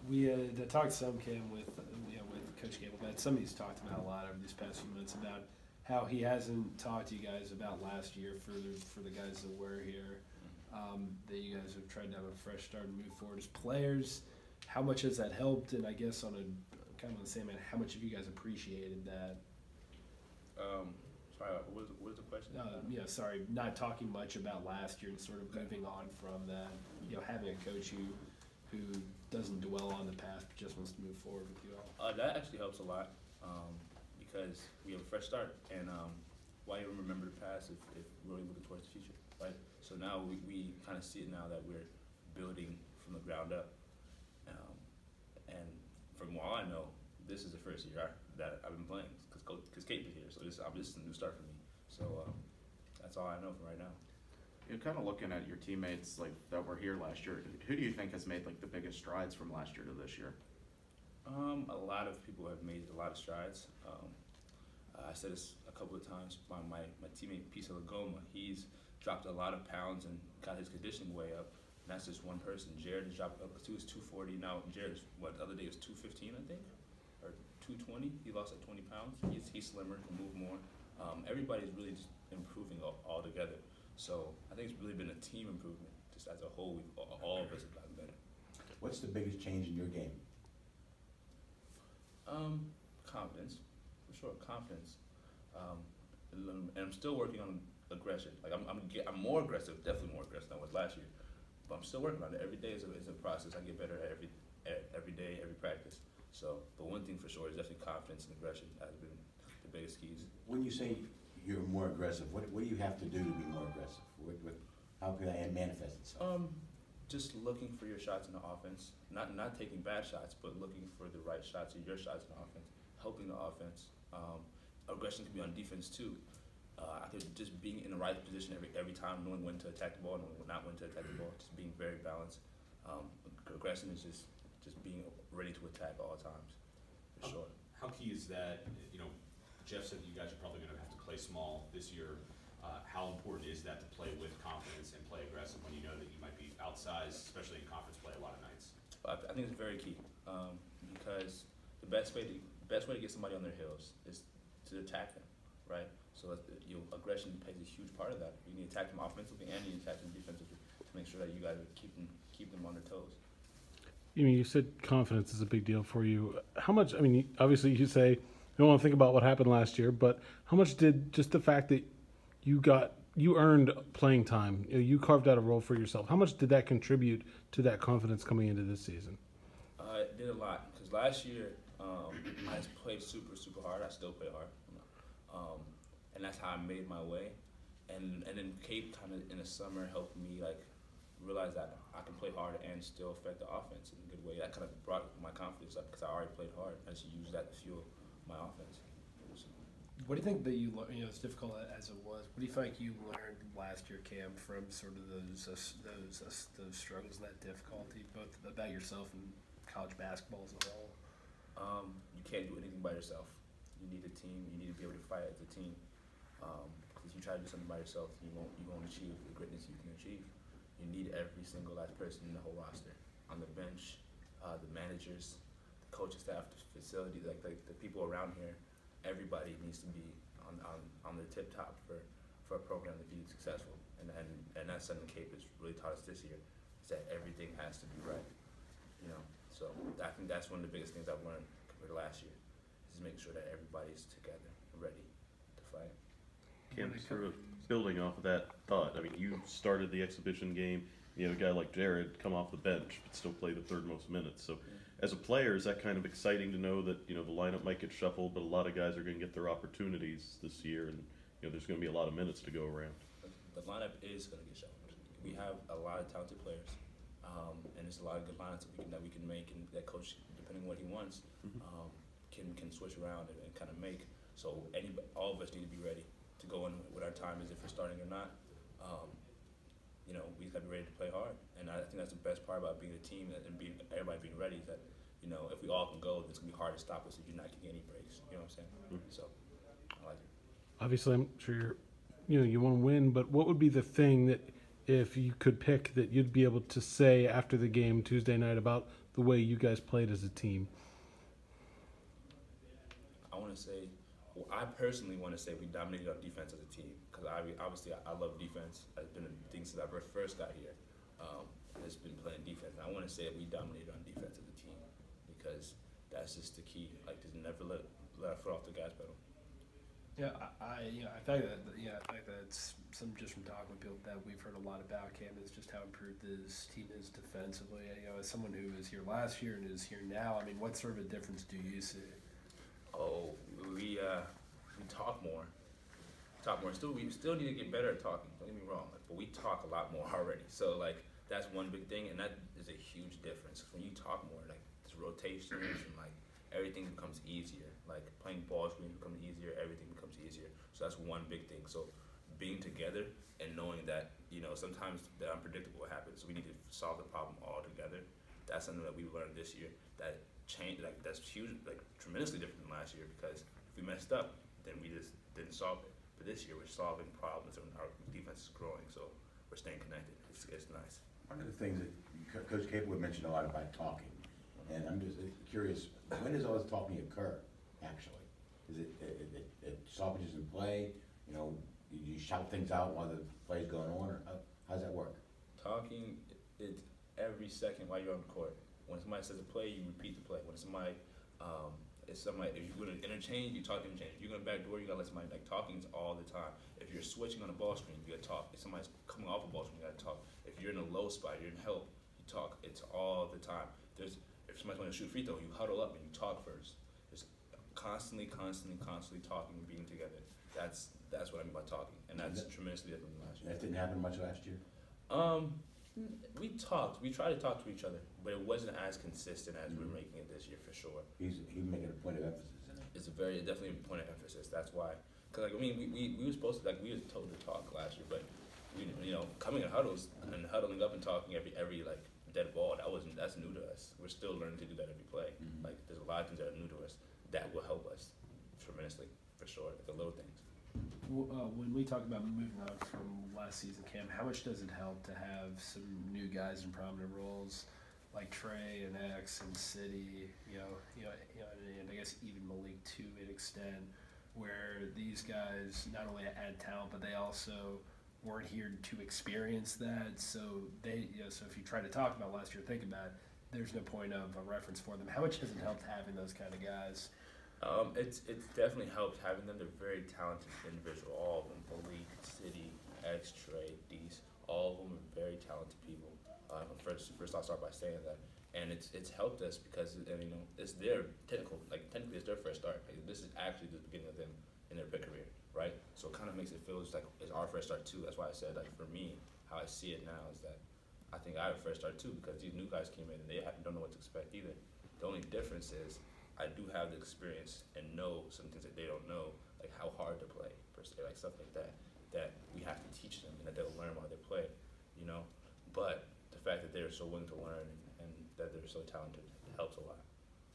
We talked some, Kim, with with Coach Gable, but somebody's talked about a lot over these past few months about how he hasn't talked to you guys about last year for the guys that were here. That you guys have tried to have a fresh start and move forward as players. How much has that helped? And I guess on a kind of on the same end, how much have you guys appreciated that? Sorry, what was the question? Sorry, not talking much about last year and sort of moving on from that. Having a coach who doesn't dwell on the past but just wants to move forward with you all. That actually helps a lot because we have a fresh start, and why even remember the past if we're really looking towards the future, right? So now we kind of see it now that we're building from the ground up, and from what I know, this is the first year that I've been playing because Kate is here, so this is a new start for me. So that's all I know for right now. You're kind of looking at your teammates like that were here last year. Who do you think has made like the biggest strides from last year to this year? A lot of people have made a lot of strides. I said this a couple of times. My teammate Pisa Lagoma, he's dropped a lot of pounds and got his conditioning way up. And that's just one person. Jared has dropped up to his 240. Now Jared's the other day was 215, I think, or 220. He lost like 20 pounds. He's slimmer, can move more. Everybody's really just improving all together. So I think it's really been a team improvement. Just as a whole, all of us have gotten better. What's the biggest change in your game? Confidence, for sure. Confidence, and I'm still working on aggression. Like I'm more aggressive, definitely more aggressive than I was last year. But I'm still working on it. Every day is a process. I get better every day, every practice. So, but one thing for sure is definitely confidence and aggression has been the biggest keys. When you say you're more aggressive, what do you have to do to be more aggressive? How can that manifest itself? Just looking for your shots in the offense, not taking bad shots, but looking for the right shots or your shots in the offense, helping the offense. Aggression can be on defense too. I could just being in the right position every time, knowing when to attack the ball, knowing not when to attack the ball, just being very balanced. Aggression is just being ready to attack all times, for sure. How key is that? Jeff said you guys are probably going to have to play small this year. How important is that to play with confidence and play aggressive when you know that you might be outsized, especially in conference play a lot of nights? I think it's very key because the best way to get somebody on their heels is to attack them, right? So aggression plays a huge part of that. You need to attack them offensively and you need to attack them defensively to make sure that you guys keep them on their toes. You said confidence is a big deal for you. How much? Obviously you say you don't want to think about what happened last year, but how much did just the fact that you earned playing time, you carved out a role for yourself, how much did that contribute to that confidence coming into this season? It did a lot because last year I just played super, super hard. I still play hard, and that's how I made my way. And then Cape kind of in the summer helped me realize that I can play hard and still affect the offense in a good way. That kind of brought my confidence up because I already played hard. I just used that to fuel my offense. What do you think that you learned, as difficult as it was, what do you feel like you learned last year, Cam, from sort of those struggles, that difficulty, both about yourself and college basketball as a whole? You can't do anything by yourself. You need a team. You need to be able to fight as a team. Because if you try to do something by yourself, you won't achieve the greatness you can achieve. You need every single last person in the whole roster, on the bench, the managers, the coaching staff, the facility, the people around here. Everybody needs to be on the tip top for a program to be successful, and that's something Cape has really taught us this year, is that everything has to be right, So I think that's one of the biggest things I've learned compared to last year, is making sure that everybody's together and ready to fight. Cam, sort of building off of that thought, you started the exhibition game. You had a guy like Jared come off the bench but still play the third most minutes. So as a player, is that kind of exciting to know that the lineup might get shuffled, but a lot of guys are going to get their opportunities this year, and there's going to be a lot of minutes to go around? The lineup is going to get shuffled. We have a lot of talented players, and there's a lot of good lineups that we can make, and that coach, depending on what he wants, can switch around and kind of make. So all of us need to be ready to go in with our time as if we're starting or not. We got to be ready to play hard, and I think that's the best part about being a team and everybody being ready. Is that if we all can go, it's gonna be hard to stop us if you're not getting any breaks. You know what I'm saying? So I like it. Obviously, I'm sure you want to win, but what would be the thing that if you could pick that you'd be able to say after the game Tuesday night about the way you guys played as a team? I want to say, well, I personally want to say we dominated on defense as a team because obviously I love defense. It's been a thing since I first got here. It's been playing defense. And I want to say we dominated on defense as a team because that's just the key. Like, just never let our foot off the gas pedal. Yeah, I think that's some just from talking with people that we've heard a lot about Cam is just how improved this team is defensively. As someone who was here last year and is here now, I mean, what sort of a difference do you see? Oh, we talk more. We still need to get better at talking. Don't get me wrong, but we talk a lot more already. So like that's one big thing, and that is a huge difference. When you talk more, like it's rotations and like everything becomes easier. Like playing ball screens becomes easier. Everything becomes easier. So that's one big thing. So being together and knowing that sometimes the unpredictable happens. So we need to solve the problem all together. That's something that we learned this year. That change, like that's huge, like tremendously different than last year. Because if we messed up, then we just didn't solve it. But this year we're solving problems and our defense is growing. So we're staying connected. It's nice. One of the things that Coach Capel mentioned a lot about talking, and I'm just curious, when does all this talking occur, actually? Is it stoppages in play? You shout things out while the play's going on, or how's that work? Talking, it's every second while you're on the court. When somebody says a play, you repeat the play. When somebody, if you're going to interchange, you talk interchange. If you're going to backdoor, you got to let somebody, like, talking's all the time. If you're switching on a ball screen, you got to talk. If somebody's coming off a ball screen, you got to talk. If you're in a low spot, you're in help, you talk. It's all the time. If somebody's going to shoot free throw, you huddle up and you talk first. Just constantly talking and being together. That's what I mean by talking, and that's tremendously different than last year. That didn't happen much last year? We talked. We tried to talk to each other, but it wasn't as consistent as we're making it this year for sure. He's making a point of emphasis in it. It's definitely a point of emphasis. That's why, because like, I mean, we were supposed to, like, we were told to talk last year, but coming in huddles and huddling up and talking every like dead ball, that's new to us. We're still learning to do that every play. Mm-hmm. Like there's a lot of things that are new to us that will help us tremendously for sure. Like the little things. When we talk about moving on from last season, Cam, how much does it help to have some new guys in prominent roles like Trey and X and City, and I guess even Malik to an extent, where these guys not only add talent, but they also weren't here to experience that. So so if you try to talk about last year, think about it, there's no point of a reference for them. How much has it helped having those kind of guys? It's definitely helped having them. They're very talented individuals, all of them. Malik, City, X, Trey, Dees, all of them are very talented people. First I'll start by saying that, and it's helped us because it's their technically it's their first start. Like, this is actually the beginning of them in their career, right? So it kind of makes it feel like it's our first start too. That's why I said, like, for me, how I see it now is that I think I have a first start too because these new guys came in and they don't know what to expect either. The only difference is I do have the experience and know some things that they don't know, like how hard to play, per se, like stuff like that we have to teach them and that they'll learn while they play, But the fact that they're so willing to learn and that they're so talented helps a lot.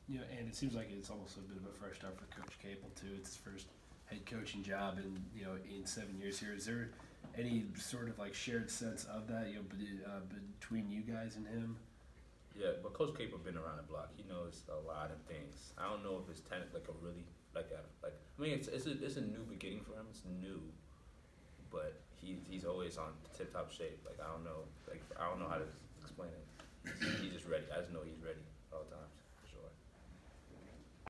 And it seems like it's almost a bit of a fresh start for Coach Capel too. It's his first head coaching job in 7 years here. Is there any sort of like shared sense of that, between you guys and him? Yeah, but Coach Capel been around the block. He knows a lot of things. I don't know if it's it's a new beginning for him. It's new, but he's always on tip top shape. Like I don't know how to explain it. He's just ready. I just know he's ready at all times.